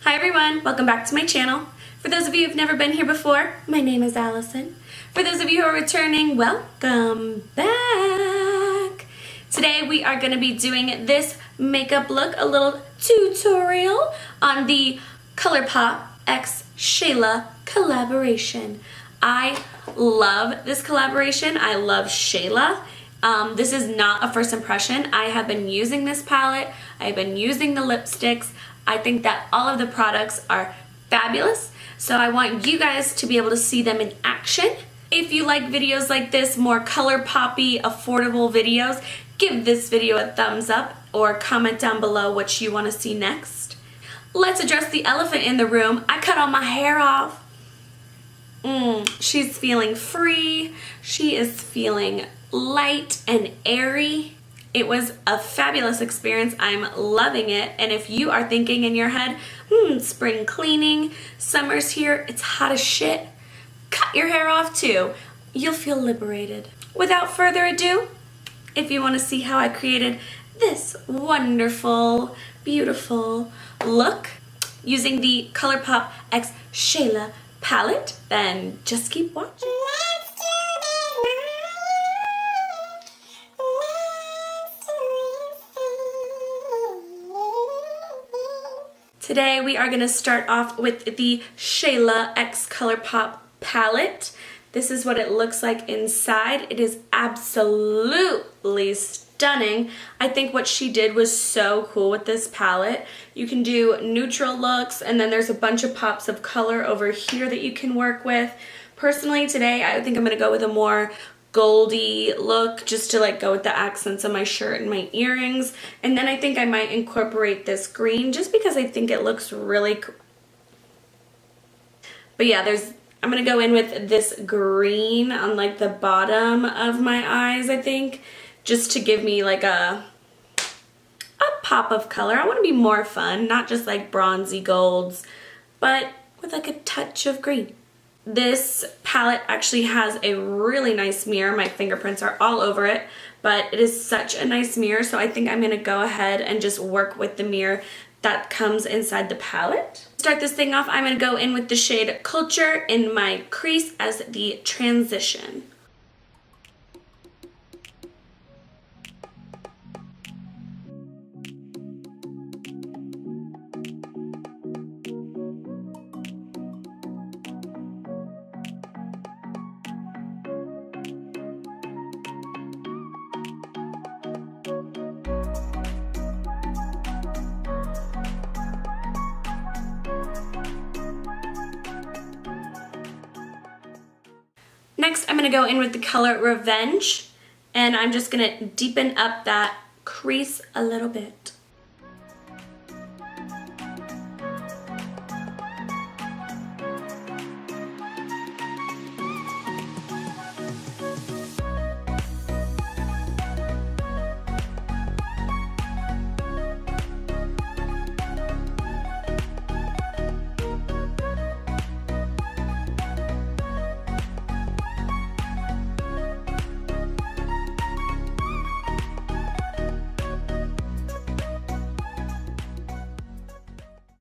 Hi everyone, welcome back to my channel. For those of you who've never been here before, my name is Allyson. For those of you who are returning, welcome back. Today we are going to be doing this makeup look, a little tutorial on the Colourpop x Shayla collaboration. I love this collaboration. I love Shayla. This is not a first impression. I have been using this palette. I've been using the lipsticks. I think that all of the products are fabulous. So I want you guys to be able to see them in action. If you like videos like this, more Colourpoppy, affordable videos, give this video a thumbs up or comment down below what you want to see next. Let's address the elephant in the room. I cut all my hair off. She's feeling free. She is feeling light and airy. It was a fabulous experience. I'm loving it. And if you are thinking in your head, spring cleaning, summer's here, it's hot as shit, cut your hair off too. You'll feel liberated. Without further ado, if you want to see how I created this wonderful, beautiful look using the Colourpop x Shayla palette, then just keep watching. Today we are going to start off with the Shayla x Colourpop palette. This is what it looks like inside. It is absolutely stunning. I think what she did was so cool with this palette. You can do neutral looks, and then there's a bunch of pops of color over here that you can work with. Personally today I think I'm going to go with a more goldy look just to like go with the accents of my shirt and my earrings, and then I think I might incorporate this green just because I think it looks really cool. But yeah, I'm gonna go in with this green on like the bottom of my eyes, I think, just to give me like a pop of color. I want to be more fun, not just like bronzy golds, but with like a touch of green. This palette actually has a really nice mirror. My fingerprints are all over it, but it is such a nice mirror, so I think I'm going to go ahead and just work with the mirror that comes inside the palette. To start this thing off, I'm going to go in with the shade Culture in my crease as the transition. Next, I'm going to go in with the color Revenge, and I'm just going to deepen up that crease a little bit.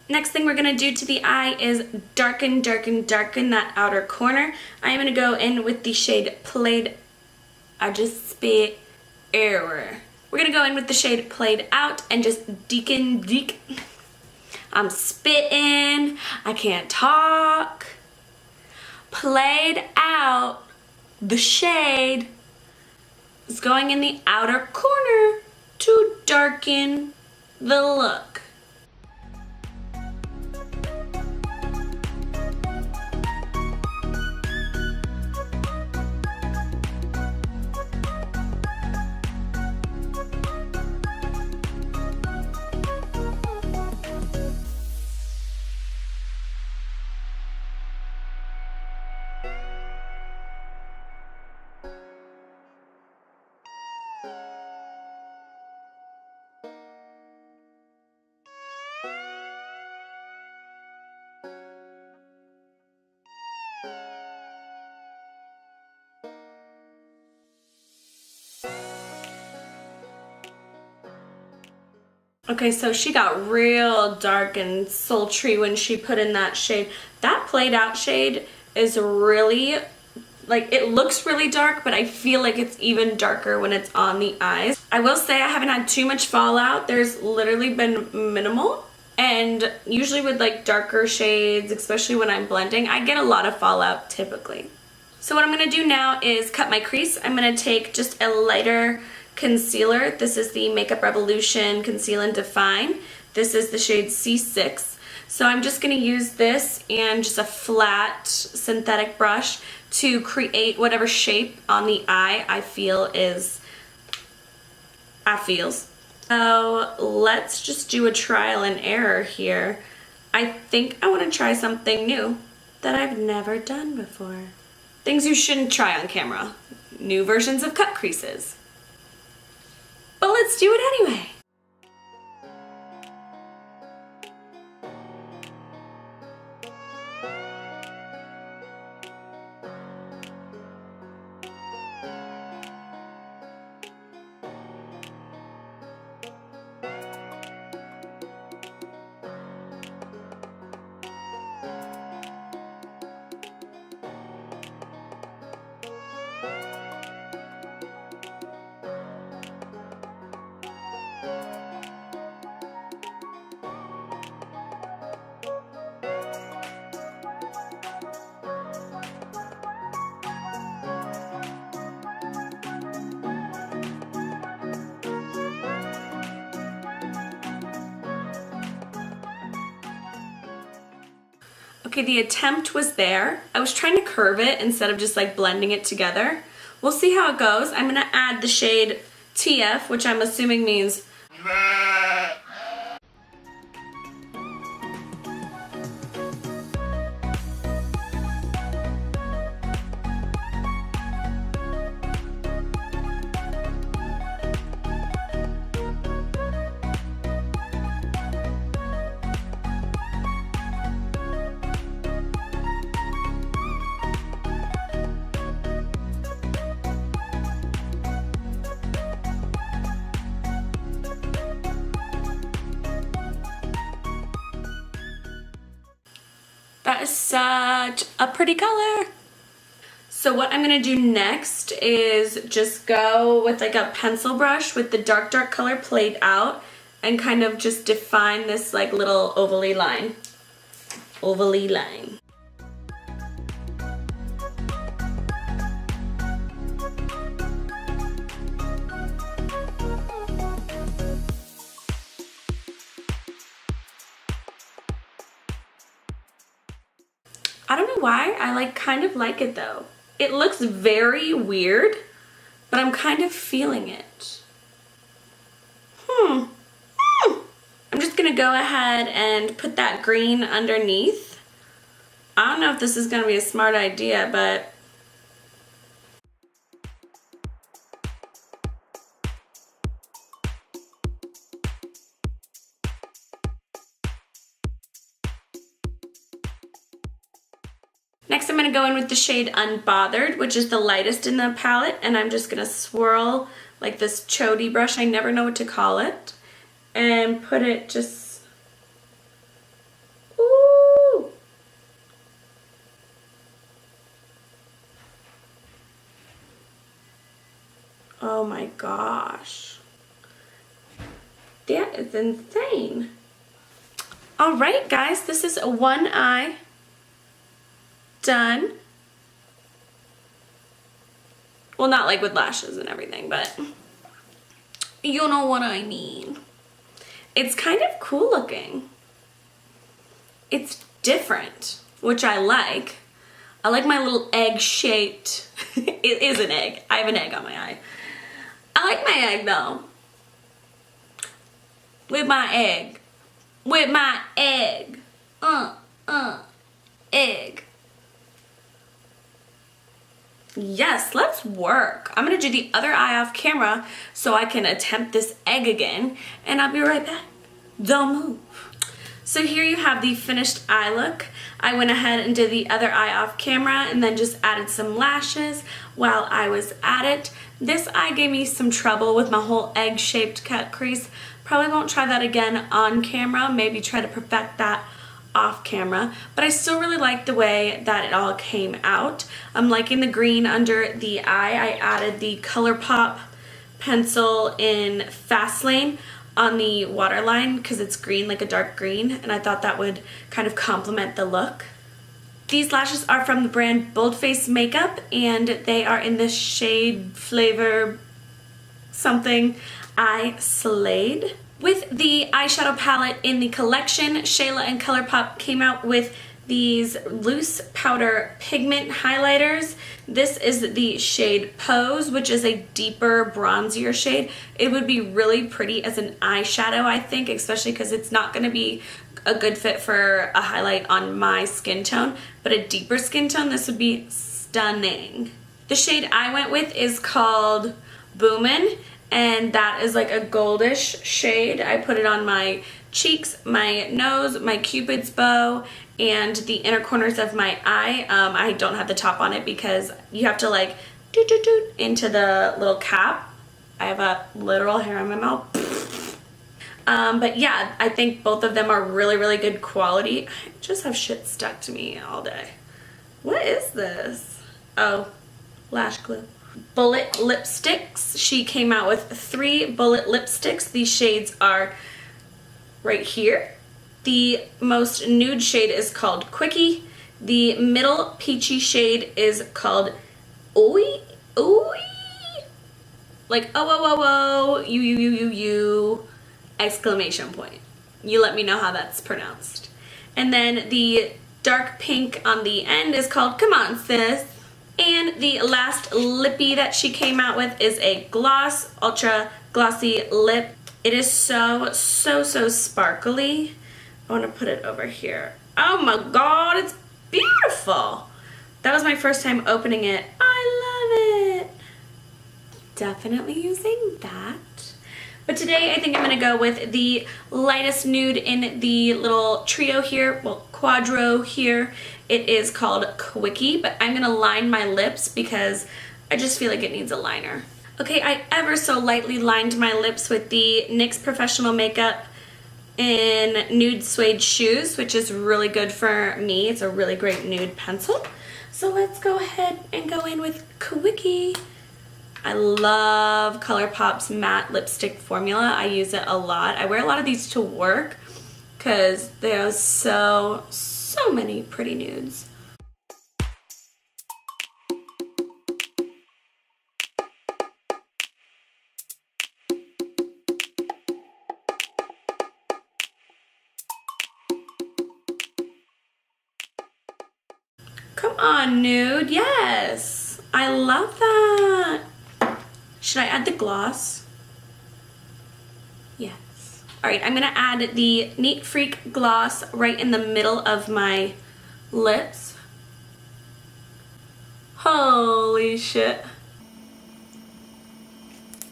Next thing we're going to do to the eye is darken that outer corner. I am going to go in with the shade Played. I just spit error. We're going to go in with the shade Played Out and just deacon. I'm spitting. I can't talk. Played Out. The shade is going in the outer corner to darken the look. Okay, so she got real dark and sultry when she put in that shade. That played out shade is really, like, it looks really dark, but I feel like it's even darker when it's on the eyes. I will say I haven't had too much fallout. There's literally been minimal. And usually with like darker shades, especially when I'm blending, I get a lot of fallout typically. So what I'm gonna do now is cut my crease. I'm gonna take just a lighter concealer. This is the Makeup Revolution Conceal and Define. This is the shade C6. So I'm just gonna use this and just a flat synthetic brush to create whatever shape on the eye I feel is, So let's just do a trial and error here. I think I wanna try something new that I've never done before. Things you shouldn't try on camera. New versions of cut creases. But let's do it anyway. Okay, the attempt was there. I was trying to curve it instead of just like blending it together. We'll see how it goes. I'm gonna add the shade TF, which I'm assuming means that is such a pretty color. So what I'm gonna do next is just go with like a pencil brush with the dark color played out and kind of just define this like little ovally line. Ovally line. I don't know why, I like kind of like it though. It looks very weird, but I'm kind of feeling it. I'm just gonna go ahead and put that green underneath. I don't know if this is gonna be a smart idea, but next I'm going to go in with the shade Unbothered, which is the lightest in the palette, and I'm just going to swirl like this chody brush, I never know what to call it, and put it just, ooh. Oh my gosh. That is insane. Alright guys, this is one eye done. Well, not like with lashes and everything, but you know what I mean. It's kind of cool looking. It's different, which I like. I like my little egg shaped, it is an egg. I have an egg on my eye. I like my egg though. With my egg. With my egg. Egg. Yes, let's work. I'm gonna do the other eye off camera so I can attempt this egg again, and I'll be right back. Don't move. So here you have the finished eye look. I went ahead and did the other eye off camera and then just added some lashes while I was at it. This eye gave me some trouble with my whole egg-shaped cut crease, Probably won't try that again on camera, maybe try to perfect that off camera, but I still really like the way that it all came out. I'm liking the green under the eye. I added the Colourpop pencil in Fast Lane on the waterline because it's green, like a dark green, and I thought that would kind of complement the look. These lashes are from the brand Boldface Makeup, and they are in the shade Flavor something I Slayed. With the eyeshadow palette in the collection, Shayla and Colourpop came out with these loose powder pigment highlighters. This is the shade Pose, which is a deeper, bronzier shade. It would be really pretty as an eyeshadow, I think, especially because it's not going to be a good fit for a highlight on my skin tone, but a deeper skin tone, this would be stunning. The shade I went with is called Boomin, and that is like a goldish shade. I put it on my cheeks, my nose, my cupid's bow, and the inner corners of my eye. I don't have the top on it because you have to like doot doot doot into the little cap. I have a literal hair in my mouth. But yeah, I think both of them are really, really good quality. I just have shit stuck to me all day. What is this? Oh, lash glue. Bullet lipsticks. She came out with 3 bullet lipsticks. These shades are right here. The most nude shade is called Quickie. The middle peachy shade is called Oi. Like, oh, you, exclamation point. You let me know how that's pronounced. And then the dark pink on the end is called Come On Sis. And the last lippy that she came out with is a gloss, ultra glossy lip. It is so sparkly. I want to put it over here. Oh my god, it's beautiful. That was my first time opening it. I love it. Definitely using that. But today I think I'm going to go with the lightest nude in the little trio here, well, quadro here. It is called Quickie, but I'm going to line my lips because I just feel like it needs a liner. Okay, I ever so lightly lined my lips with the NYX Professional Makeup in Nude Suede Shoes, which is really good for me. It's a really great nude pencil. So let's go ahead and go in with Quickie. I love Colourpop's matte lipstick formula. I use it a lot. I wear a lot of these to work because there's so many pretty nudes. Come on, nude. Yes. I love that. Should I add the gloss? Yes. Alright, I'm going to add the Neat Freak gloss right in the middle of my lips. Holy shit.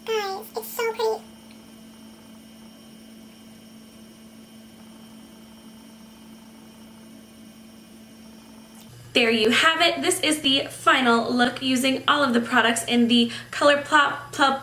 Guys, it's so pretty. There you have it. This is the final look using all of the products in the Colourpop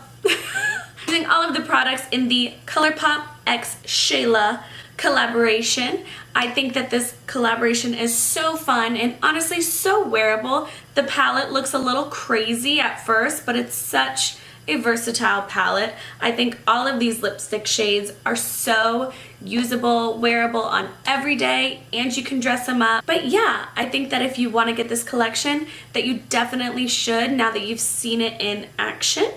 using all of the products in the Colourpop x Shayla collaboration. I think that this collaboration is so fun and honestly so wearable. The palette looks a little crazy at first, but it's such a versatile palette. I think all of these lipstick shades are so usable, wearable on every day, and you can dress them up. But yeah, I think that if you want to get this collection, that you definitely should now that you've seen it in action.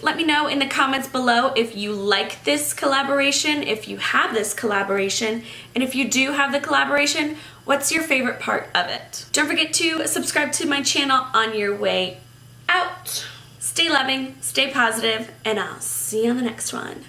Let me know in the comments below if you like this collaboration, if you have this collaboration, and if you do have the collaboration, what's your favorite part of it? Don't forget to subscribe to my channel on your way out. Stay loving, stay positive, and I'll see you on the next one.